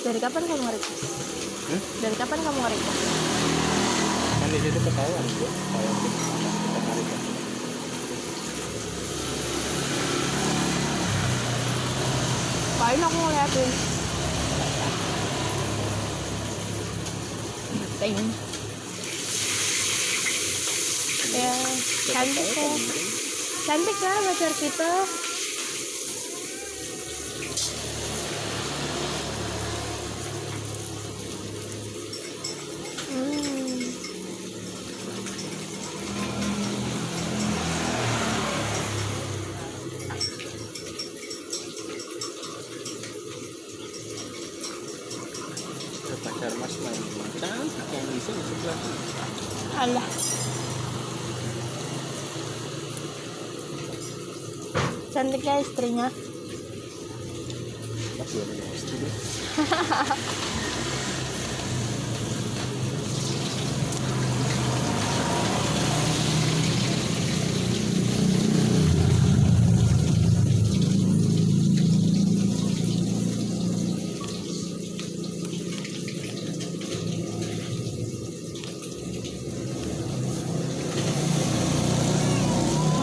Dari kapan kamu nge-request? Dari kapan kamu nge-request? Kan di situ ketahuan gue kalau kita nge-request. Paling aku ngeliatin. Ting. Ya, cantik ya. Cantik lah pacar kita. Pacar mas main cantik yang bisa di sebelah. Alah. Cantiknya istrinya. Mas belum punya istri deh.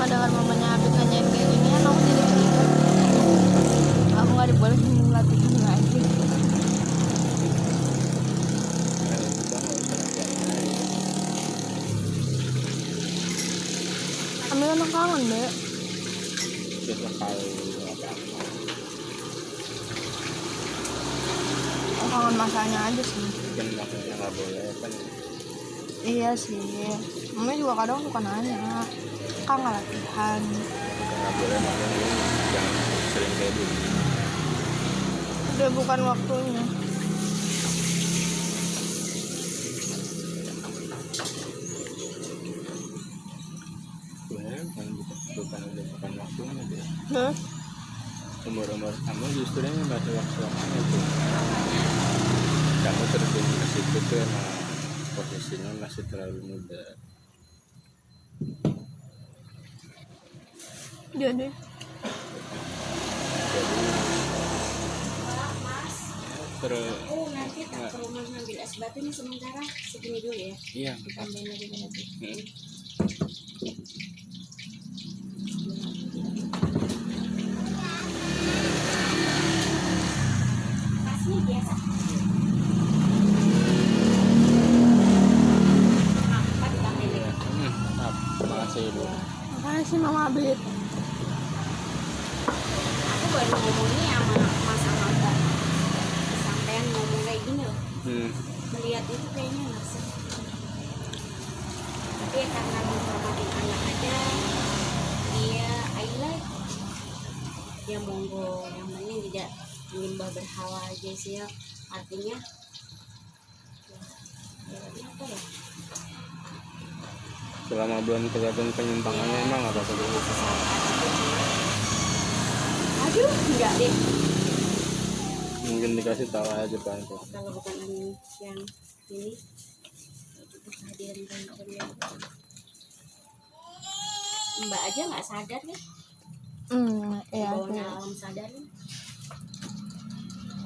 Dengar mamanya Abid nanyain kayak gini kan aku jadi curiga. Aku nggak dibolehin latihan lagi. Ambil anak kangen deh. Udah tahu apa? Aku kangen masanya aja sih. Kan maksudnya nggak boleh kan? Iya sih. Mama juga kadang suka nanya. Kak nggak latihan? Nggak boleh makanya jangan sering kayak dulu. Udah bukan waktunya. Bukan waktunya deh. Hah? Umur kamu justru ini masih waktu-waktunya tuh. Kamu terjun ke situ tuh emang posisinya masih terlalu muda. Jadi terus nanti tak ke rumah ngambil es batu ini sementara segini dulu ya. iya Tambahin lagi nanti. Pasnya biasa. Apa ditambahin lagi? makasih dulu. makasih Mama Abid. Aku baru ngomongnya sama Mas Amanda. Sampean ngomong kayak gini loh. Melihat itu kayaknya nggak sih. Tapi ya karena menghormatin anak aja, dia I like. Ya monggo, yang penting tidak menyembah berhala aja sih ya. Artinya ya apa ya? Selama belum kelihatan penyimpangannya emang nggak apa-apa dulu. Aduh, enggak deh. Mungkin dikasih tahu aja Pak. Kalau bukan yang ini, itu kehadiran kalian. Mbak aja nggak sadar ya? Iya. Bawahnya alam sadar.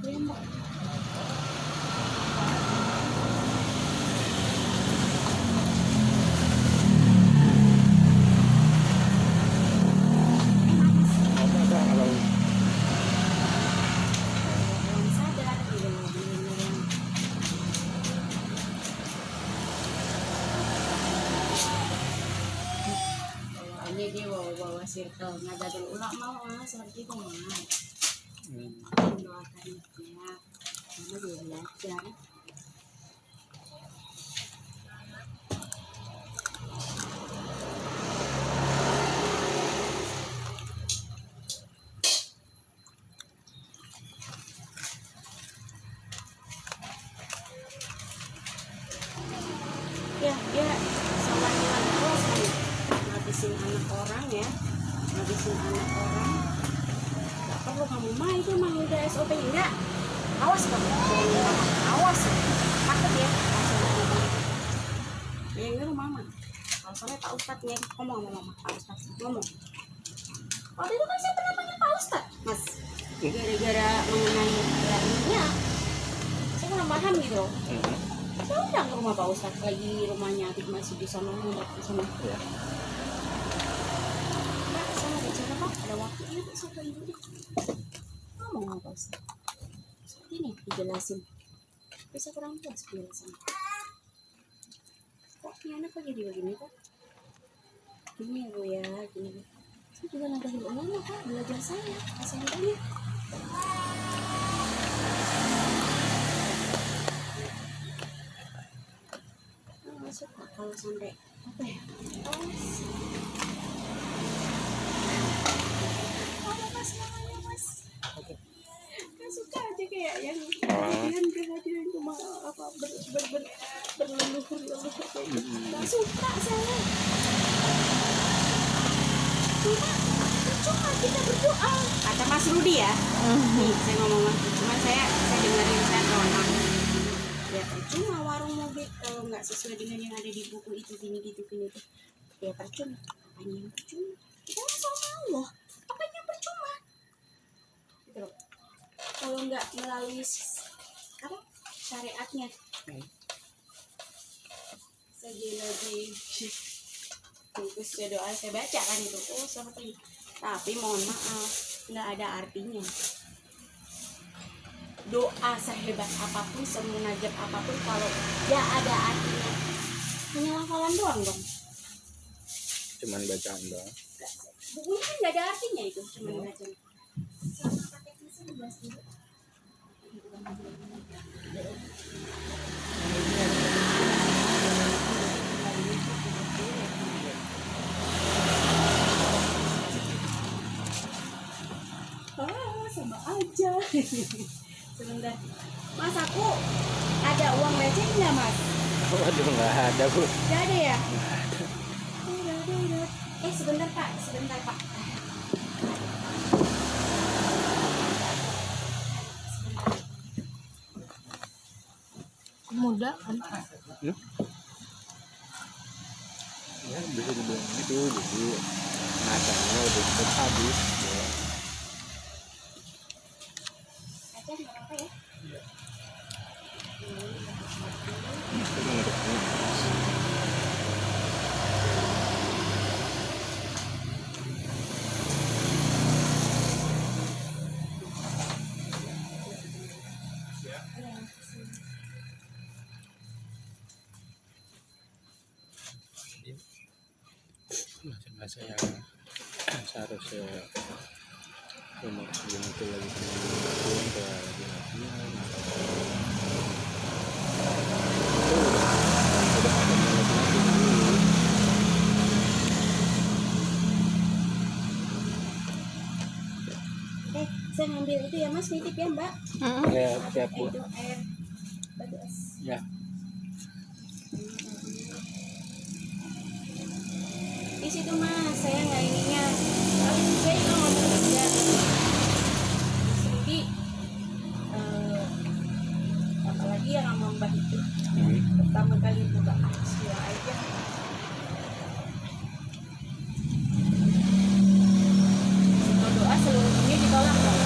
Iya Mbak. Dia bawa circle Nahdlatul Ulama seperti itu mah mendoakan dia kamu juga belajar ya dia selain terus ngabisin anak orang ya, ngabisin anak orang. Gak perlu kamu mah, itu emang udah SOP. Enggak, awas kamu, awas takut ya yang nyuruh mama. Kalau soalnya Pak Ustadz nih ngomong sama mama, Pak Ustadz ngomong waktu itu kan saya pernah panggil Pak Ustadz mas, gara-gara mengenai ininya kurang paham gitu loh. Mhm. Saya udah ke rumah Pak Ustadz lagi, rumahnya Atik masih di sana, ngumpet di sana. Ya. Mbak, saya ada cara Pak, ada waktu ini Pak, saya ke ibu deh. Ngomong sama Pak Ustadz. Seperti ini dijelasin. Bisa kurang jelas penjelasan. Kok ini anak kok jadi begini Pak? Gini ya Bu ya, gini. Saya juga nadahin ulama Pak, belajar saya, kasihan banyak. Masuk Pak, kalau sampai apa ya? Oh, Mas namanya Mas. Gak suka aja kayak yang kehadiran cuma apa berleluhur kayak gitu. Gak suka saya. Cuma kita berdoa. Kata Mas Rudi ya. Nih, saya ngomong Mas Rudi. Cuma saya dengerin saya nonton. Ya percuma warung mobil kalau nggak sesuai dengan yang ada di buku itu gini gitu. Ya percuma. Apanya yang percuma? Kita kan sama Allah. Apanya yang percuma? Gitu loh. Kalau nggak melalui apa syariatnya. Saya lagi bungkus doa saya baca kan itu. Oh seperti ini. Tapi mohon maaf, nggak ada artinya. Doa sehebat apapun, semunajat apapun, kalau nggak ada artinya, hanya hafalan doang dong. Cuman bacaan doang. Bukunya kan nggak ada artinya itu, cuma bacaan. Sama pakai mesin 12.000. Sama aja. Sebentar. Mas, aku ada uang receh nggak Mas? Waduh, nggak ada Bu. Nggak ada ya? Udah. Sebentar Pak. Muda kan? Ya bisa dibilang gitu, jadi nadanya udah cepet habis. Ya. Aja nggak apa-apa ya? Itu menurutnya. Masa yang seharusnya umur segini itu lagi senang ke lagi latihan itu udah ada mulai dulu. Saya ngambil itu ya Mas, nitip ya Mbak. Ya siap Bu. Itu air batu es. Ya. Di situ Mas, saya nggak ininya. Tapi saya juga ngomong juga. Jadi, apalagi yang sama Mbak itu pertama kali buka Asia aja. Semua doa seluruh dunia ditolak loh.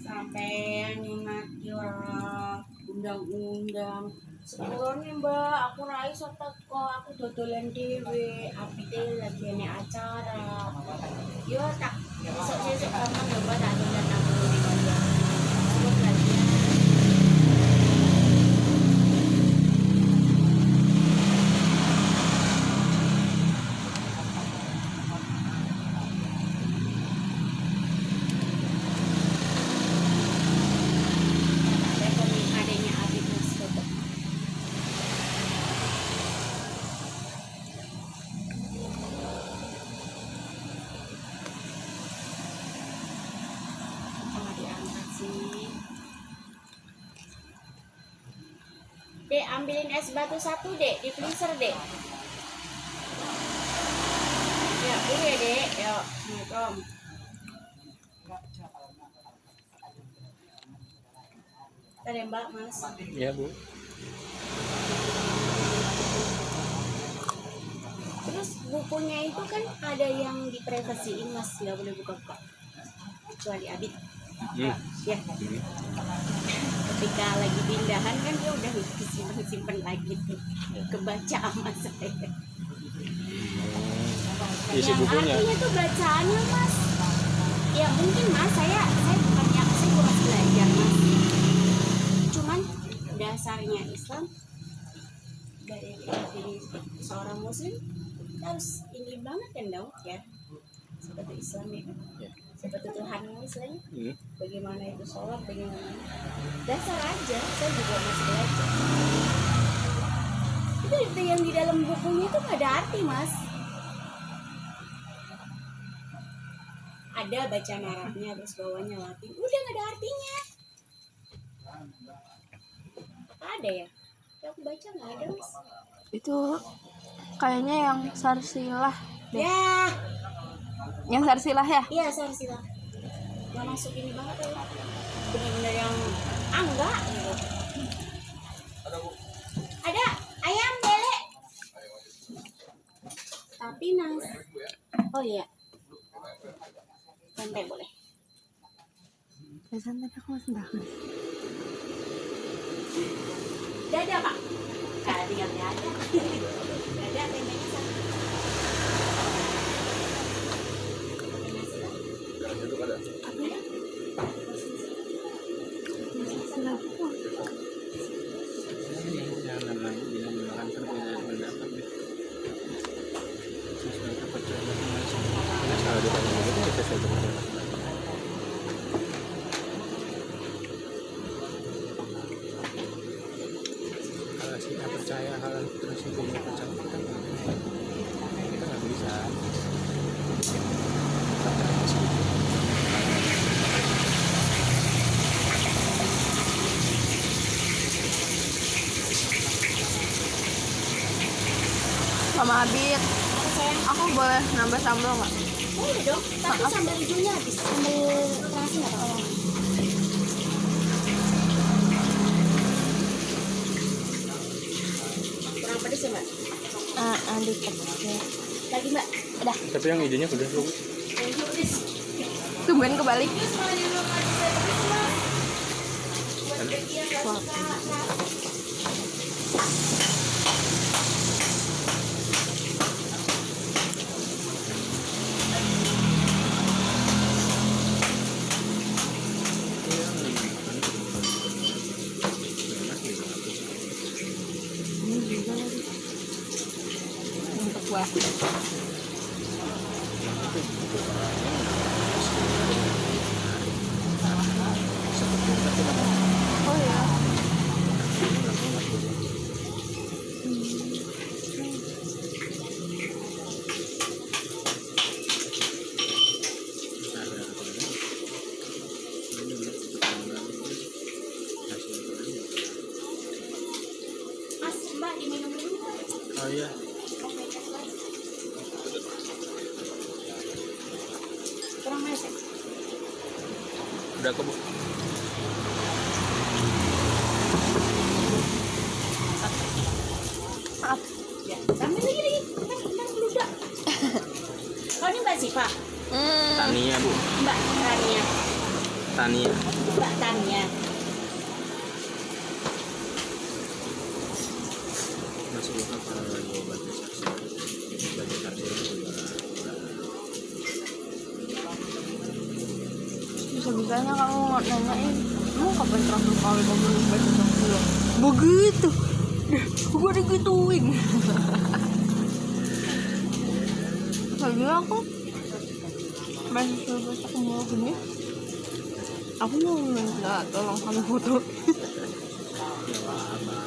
Sampai nyemati orang undang-undang sepuluhnya Mbak, aku rai soto kok, aku dodolan dewe, api teh lagi ini acara. Yo tak sesek kamu Mbak tak dolan aku di mana. Sebut lagi. ambilin es batu satu dek di freezer dek. Ya iya dek, yuk Assalamualaikum. Ada Mbak Mas. Ya Bu. Terus bukunya itu kan ada yang diprivasiin Mas, nggak boleh buka-buka kecuali Abid. Ya. Ketika lagi pindahan kan dia udah disimpan lagi tuh, kebaca sama saya. Isi Yang bukunya. artinya tuh bacaannya Mas. Ya mungkin Mas, saya bukan yang saya masih belajar Mas. Cuman dasarnya Islam dari seorang Muslim harus ini banget kan dong ya, seperti Islam ya kan. Ya. Seperti Tuhan misalnya, bagaimana itu sholat, bagaimana dasar aja, saya juga masih belajar. Itu yang di dalam bukunya itu nggak ada arti Mas. Ada bacaan Arabnya terus bawahnya Latin, udah nggak ada artinya. Apa ada ya? Yang aku baca nggak ada Mas. Itu kayaknya yang Sarsilah deh. Ya, Yang Sarsilah ya? iya Sarsilah. Nggak masuk ini banget ya. Bener-bener yang enggak gitu. Ada ayam lele. Tapi Nas. Oh iya. Santai boleh. Santai aku masih makan. Dada Pak. Tinggal dada. Dada tempenya satu. Kalau kita percaya hal terus itu nggak percaya kita nggak bisa. Mama Abid, Sayang, aku boleh nambah sambal nggak? boleh dong. Tapi sambal hijaunya habis. Sambal terasi nggak apa-apa. Kurang pedes ya Mbak? Dikit ya. Lagi Mbak? Udah, Tapi yang idenya udah Bu. Yang hijau pedes. tumben kebalik. Terus kalau yang belum ada saya pedes Mas. Buat bagi yang nggak suka terasi. Untuk buah. Oh ya. Mas, Mbak diminum dulu. Oh iya. Kurang manis ya? Udah kok Bu. Maaf. Ya, tambah lagi. Ntar meludak. Oh ini Mbak Siva? Tania Bu. Mbak Tania. Tania. Mbak Tania. Masih buka kalau lagi obatnya saksi. Obatnya saksi juga. Bisa-bisanya kamu nanyain, kamu kapan terakhir kali kamu baca Sarsilah? Begitu. Gue digituin. Lagi aku baca aku mau gini. Aku mau minta tolong kamu foto.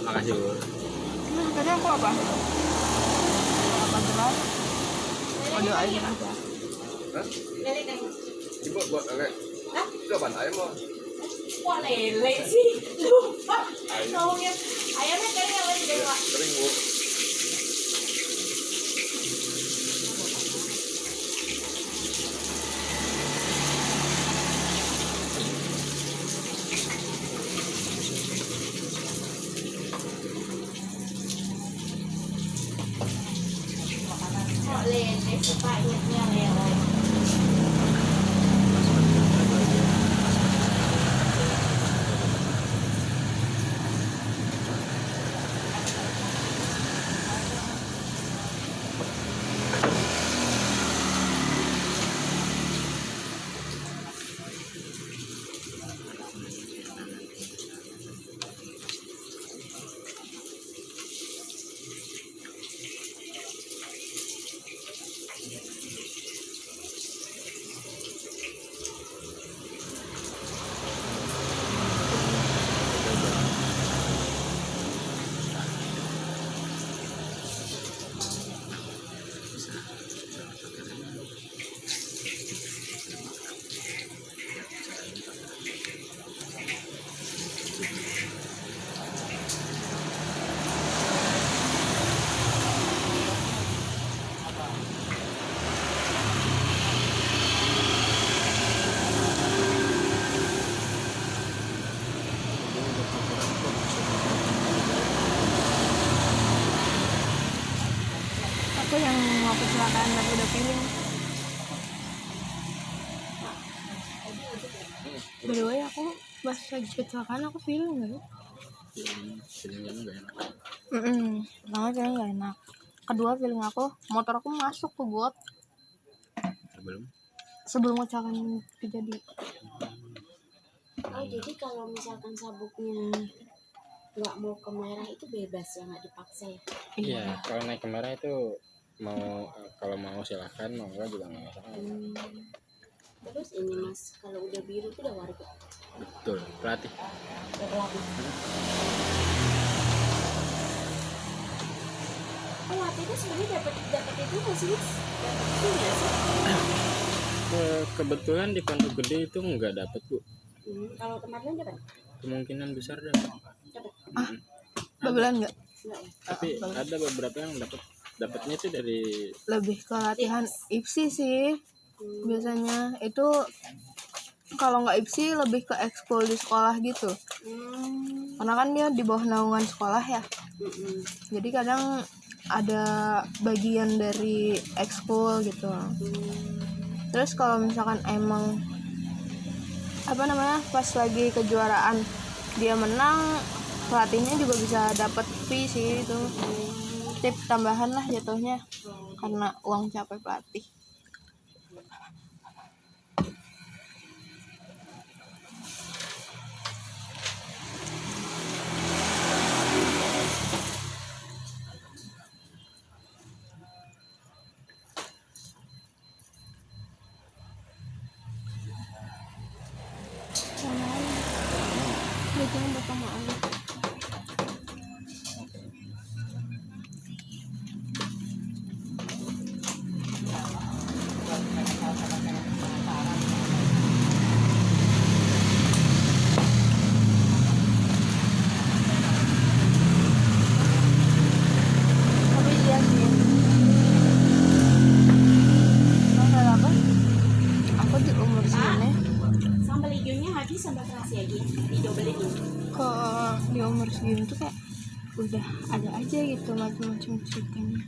Makasih Bu. Nah, tadi aku apa? Apa gelar? Oh, doain aja. Lele kan? Ibu buat oke. Hah? Itu apaan ayam mau? Kok lele sih? Lupa. Ngomongin ayamnya kering apa tidak Pak? Kering bu. Kok lele suka ingetnya lele. Aku yang mau kecelakaan aku udah feeling. By the way, aku pas lagi kecelakaan aku feeling gak ya? Feelingnya nggak enak. Pertama feeling gak enak. Kedua feeling aku, motor aku masuk ke got sebelum kecelakaan terjadi. Oh jadi kalau misalkan sabuknya nggak mau ke merah itu bebas ya, nggak dipaksa ya? Iya, kalau naik ke merah itu kalau mau silahkan, mau enggak juga nggak masalah. Terus ini mas, kalau udah biru itu udah warga. Betul, pelatih. Udah pelatih. Oh latih itu sebenarnya dapat itu nggak sih mas? Dapat itu nggak sih? Kebetulan di Pondok Gede itu nggak dapat bu. Kalau kemarin dapat? Kemungkinan besar dapat. Dapat. Babelan nggak? Enggak ya? Tapi ada beberapa yang dapatnya itu dari Lebih ke latihan IPSI sih. Biasanya itu kalau nggak IPSI lebih ke ekskul di sekolah gitu. Karena kan dia di bawah naungan sekolah ya. Jadi kadang ada bagian dari ekskul gitu. Terus kalau misalkan emang pas lagi kejuaraan dia menang, pelatihnya juga bisa dapat fee sih itu. Tip tambahan lah jatuhnya karena uang capek pelatih. Jangan lupa maaf. Tapi iya sih. Masalah apa? Aku di umur segini. Sambal hijaunya habis, sambal terasi aja didobelin nih. Kok di umur segini tuh kayak udah ada aja gitu macam-macam ceritanya.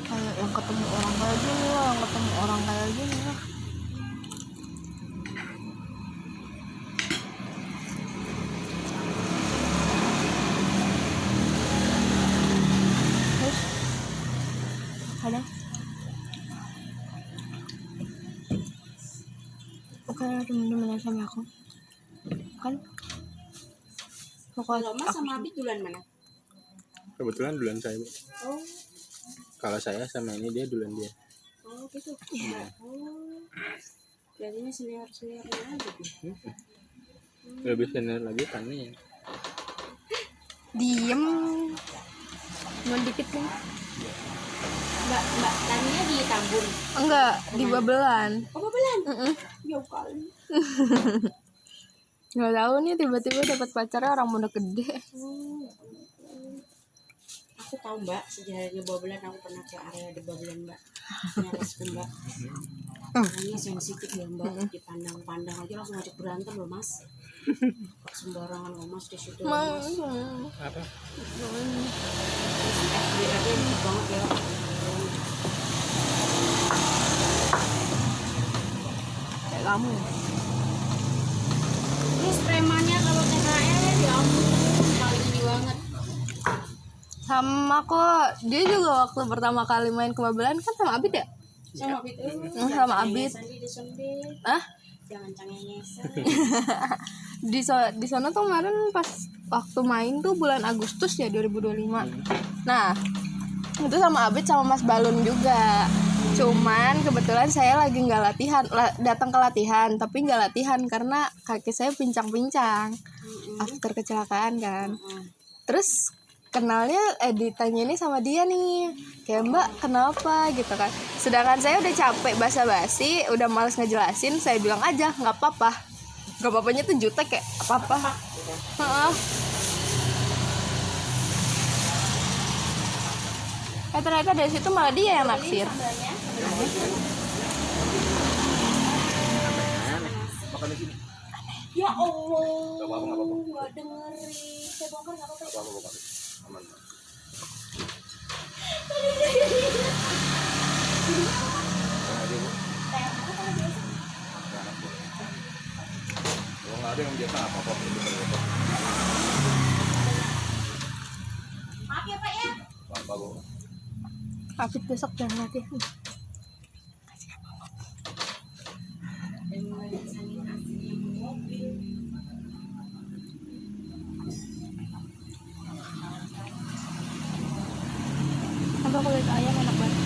Kayak yang ketemu orang kayak gini lah, yang ketemu orang kayak gini lah. Terus kadang bukan temen-temen sama aku kan pokoknya Kalau mas sama Abi duluan mana? kebetulan duluan saya bu. Oh, Kalau saya sama ini dia duluan dia. oh gitu. Oh, jadinya senior aja gitu. Lebih senior lagi Tani ya. diem cuma dikit nih Mbak Tania di Tambun. Enggak, di Babelan. Oh, Babelan. Mm-mm. Jauh kali. Nggak tahu nih tiba-tiba dapat pacarnya orang Pondok Gede. Aku tahu Mbak sejarahnya Babelan. Aku pernah ke area di Babelan Mbak. Nyarisku Mbak. Orangnya sensitif ya Mbak. Dipandang-pandang aja langsung ngajak berantem loh Mas. Kok sembarangan loh Mas di situ loh, Mas. Apa? FBR nya enak banget ya. Kayak kamu. Terus premannya kalau THR ya ampun paling ini banget. Sama kok, dia juga waktu pertama kali main ke Babelan kan sama Abid ya? Sama Abid Sama Abid. Ah? Jangan cengengesan. Di sana tuh kemarin pas waktu main tuh bulan Agustus ya 2025. Nah, itu sama Abid sama Mas Balun juga. Cuman kebetulan saya lagi nggak latihan, datang ke latihan tapi nggak latihan karena kaki saya pincang-pincang after kecelakaan kan. Terus kenalnya ditanya ini sama dia nih, kayak Mbak kenapa gitu kan. Sedangkan saya udah capek basa-basi, udah males ngejelasin, saya bilang aja nggak apa-apa. Nggak apa-apanya tuh jutek kayak apa-apa. Heeh. Ternyata dari situ malah dia yang naksir. Makan di sini. Ya Allah. Gak apa-apa. Nggak dengerin. Saya bongkar nggak apa-apa. Apa-apa. Aman. Kalau nggak ada yang biasa apa-apa. Maaf ya Pak ya. Apa-apa. Afid besok jangan latihan. Apa kulit ayam enak banget.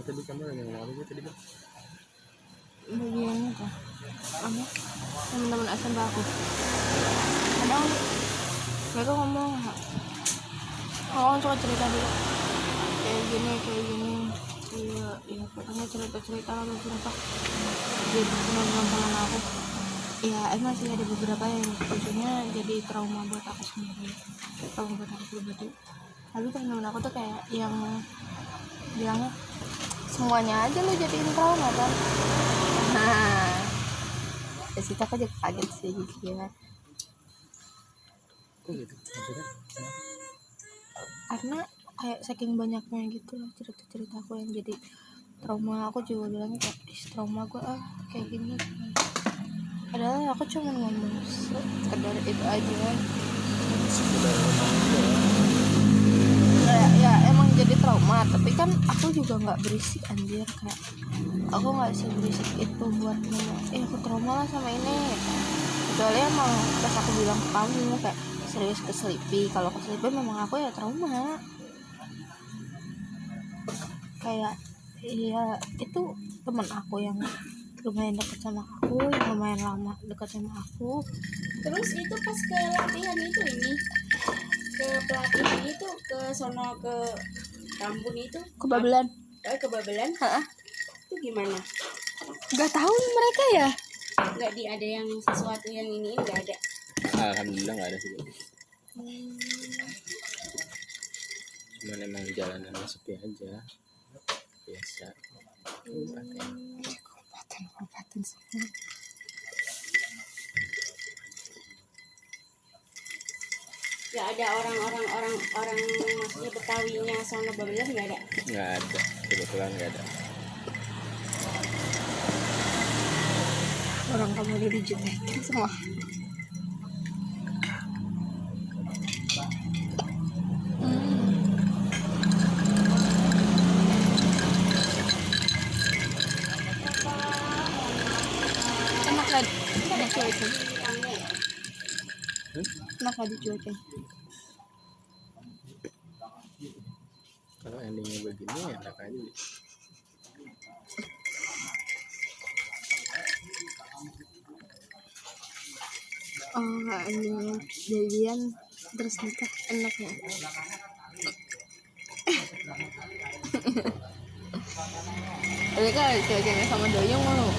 Tadi kamu yang ngomong apa tadi? Bagian apa? Teman-teman SMP aku. Kadang mereka ngomong, suka cerita dulu. Kayak gini. Iya, pokoknya cerita lah beberapa. Jadi teman-teman aku. Ya emang sih ada beberapa yang ujungnya jadi trauma buat aku sendiri. Trauma buat aku pribadi. Tapi teman-teman aku tuh kayak yang bilangnya semuanya aja lo jadiin trauma kan. Nah, di situ aku juga kaget sih gila. Kok gitu? Maksudnya? Karena kayak saking banyaknya gitu loh cerita-cerita aku yang jadi trauma. Aku juga bilangnya kayak trauma gue kayak gini. Padahal aku cuma ngomong sekedar itu aja. Ya emang jadi trauma, tapi kan aku juga nggak berisik anjir, kayak aku nggak seberisik itu buat ngomong aku trauma lah sama ini. Kecuali emang pas aku bilang ke kamu kayak serius ke Sleepy, kalau ke Sleepy memang aku ya trauma. Kayak iya itu teman aku yang lumayan dekat sama aku, yang lumayan lama dekat sama aku. Terus itu pas ke latihan itu ini ke pelatihan itu ke sono ke Tambun itu Ke Babelan. ke Babelan. Itu gimana? Gak tahu mereka ya. Nggak ada yang sesuatu yang ini nggak ada. Alhamdulillah nggak ada sih. Cuman emang jalanannya sepi aja. Biasa. Kabupaten semua. Nggak ada orang maksudnya Betawinya sono Babelan nggak ada. Nggak ada. Kebetulan nggak ada. Orang kamu udah dijutekin semua. Enak kan? Enak itu. enak nggak dicuekin? Kalau endingnya begini enak aja. Oh nggak, endingnya jadian terus nikah enaknya. Tapi kan dicuekinnya sama Doyong mau.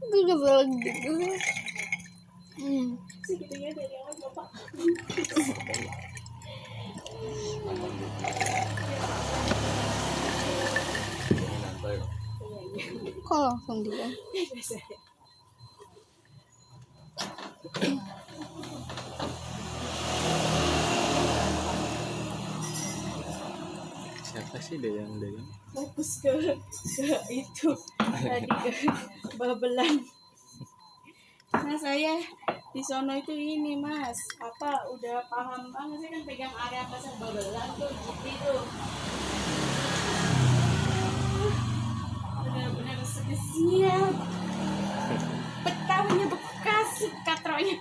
Gue kesel gitu. Segitunya dari awal bapak. Kok langsung dia? Siapa sih Dayang? Fokus ke itu tadi, ke babelan. Nah saya di sono itu ini mas, apa udah paham banget, saya kan pegang area pasar babelan tuh, GP tuh. Benar-benar spesial. Betawinya bekas katronya.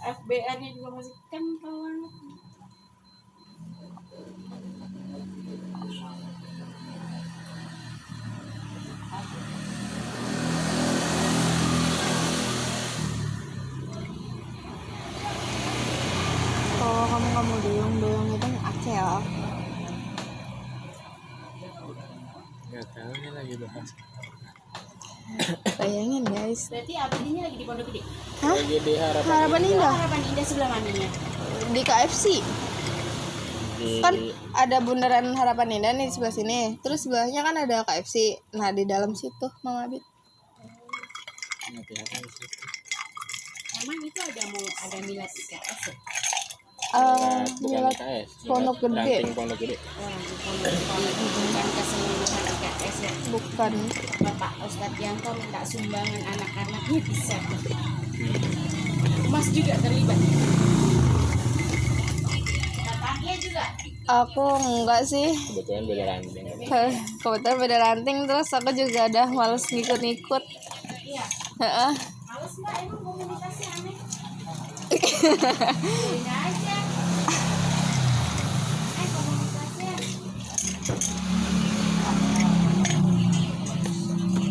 FBR-nya juga masih kental banget. Kalau kamu nggak mau Doyong itu Aceh ya. Nggak tahu nih lagi bahas. Bayangin guys. Berarti abadinya lagi di Pondok Gede. Hah? Lagi di Harapan Oh, Indah Harapan Indah sebelah mananya? di KFC. di Kan ada bundaran Harapan Indah nih di sebelah sini. Terus sebelahnya kan ada KFC. Nah di dalam situ Mama Bit. nanti apa sih? Emang itu ada milad IKS ya? Bukan Milad IKS. Pondok Gede. Ranting Pondok Gede. Oh, di Pondok Gede, bukan keseluruhan IKS ya? Bukan. Bapak Ustadz Yanto minta sumbangan anak-anaknya bisa. Mas juga terlibat. Kakaknya juga. Aku enggak sih. Kebetulan beda ranting. Kebetulan beda ranting, terus aku juga udah males ngikut-ngikut. Iya. Heeh. Males mbak, emang komunikasi aneh. Join aja. Komunikasinya.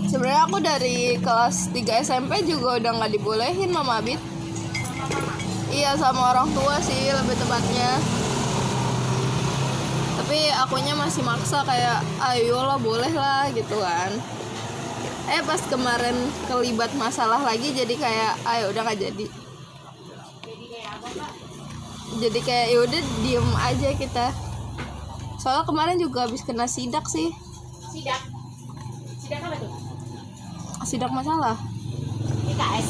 Sebenarnya aku dari kelas 3 SMP juga udah nggak dibolehin Mama Bit. Iya sama orang tua sih lebih tepatnya. Tapi akunya masih maksa kayak ayolah boleh lah gitu kan. Pas kemarin kelibat masalah lagi jadi kayak ayo udah nggak jadi. Jadi kayak apa mbak? Jadi kayak yaudah diem aja kita. Soalnya kemarin juga habis kena sidak sih. Sidak. Sidak apa tuh? Sidak masalah. IKS.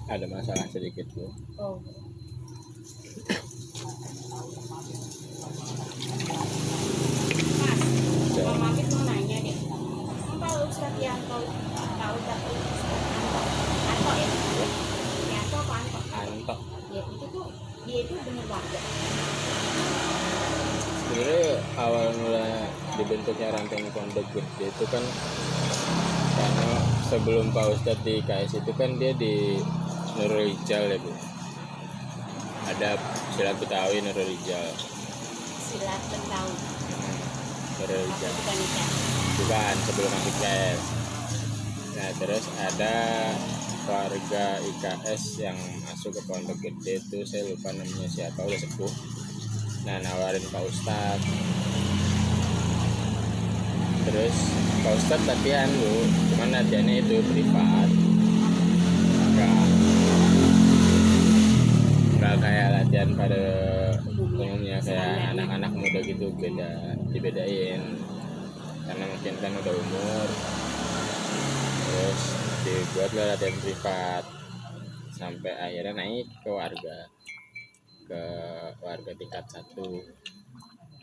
Ada masalah sedikit tuh. Oh. Mas, Mama Amit mau nanya deh. Apa Ustadz Yanto tahu tak Anto ya? Yanto apa Anto? Anto. Ya itu tuh dia itu bener warga. Sebenarnya awal mula dibentuknya ranting Pondok Gede itu kan karena sebelum Pak Ustadz di KS itu kan dia di Nurul Rijal ya Bu. Ada silat Betawi Nurul Rijal. Silat Betawi. Nurul Rijal. Bukan IKS. Bukan sebelum masuk KS. Nah terus ada warga IKS yang masuk ke Pondok Gede itu saya lupa namanya siapa, udah sepuh. Nah nawarin Pak Ustadz. Terus Pak Ustadz latihan Bu, cuman latihannya itu privat. Nggak kayak latihan pada umumnya kayak anak-anak muda gitu, beda, dibedain karena mungkin kan udah umur. Terus dibuatlah latihan privat sampai akhirnya naik ke warga tingkat 1.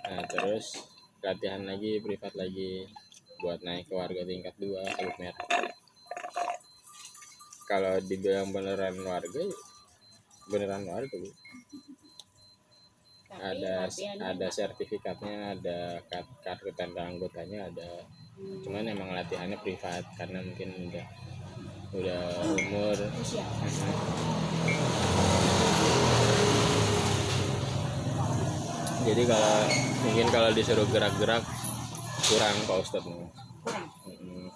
Nah terus latihan lagi privat lagi buat naik ke warga tingkat 2 Teluk Merah. kalau dibilang beneran warga ya beneran warga Bu. Tapi ada latihannya sertifikatnya, ada kartu tanda anggotanya ada, cuman emang latihannya privat karena mungkin udah umur. usia. Jadi kalau disuruh gerak-gerak kurang Pak Ustadz nih. Kurang. Mm-mm.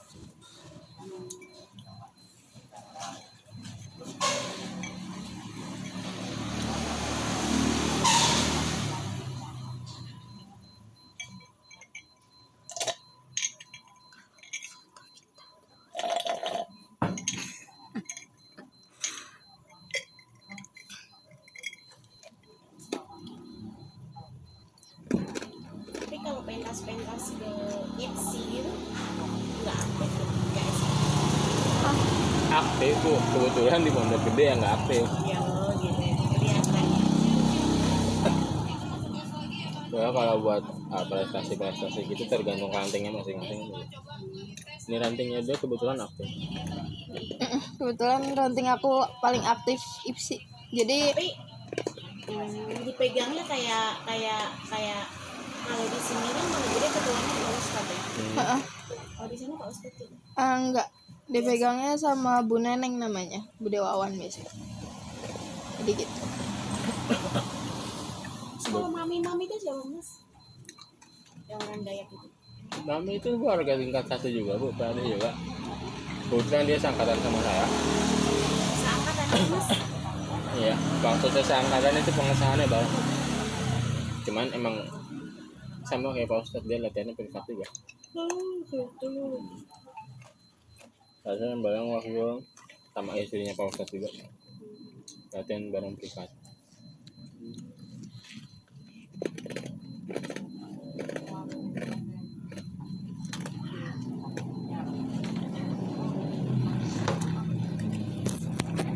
Tapi kalau pentas-pentas ke IPSI gitu nggak aktif tuh guys. Aktif Bu, kebetulan di Pondok Gede yang nggak aktif. Ya gitu ya. Kelihatan. Soalnya kalau buat prestasi-prestasi gitu tergantung rantingnya masing-masing. Ini rantingnya dia kebetulan aktif. Kebetulan ranting aku paling aktif IPSI. Jadi Tapi dipegangnya kayak kalau di sini kan Pondok Gede ketuanya Pak Ustadz ya. heeh, Kalau di sana Pak Ustadz juga. enggak dipegangnya sama Bu Neneng namanya, Bu Dewawan biasa. Jadi gitu. Kalau mami-mami itu siapa Mas? Yang orang Dayak itu. Mami itu warga tingkat 1 juga Bu, tadi juga. Kebetulan dia seangkatan sama saya. Seangkatan ya, Mas. Iya, maksudnya seangkatan itu pengesahannya bareng. Cuman emang sama kayak Pak Ustadz, dia latihannya privat juga. Gitu. Rasanya bareng waktu itu sama istrinya Pak Ustadz juga. Latihan bareng privat.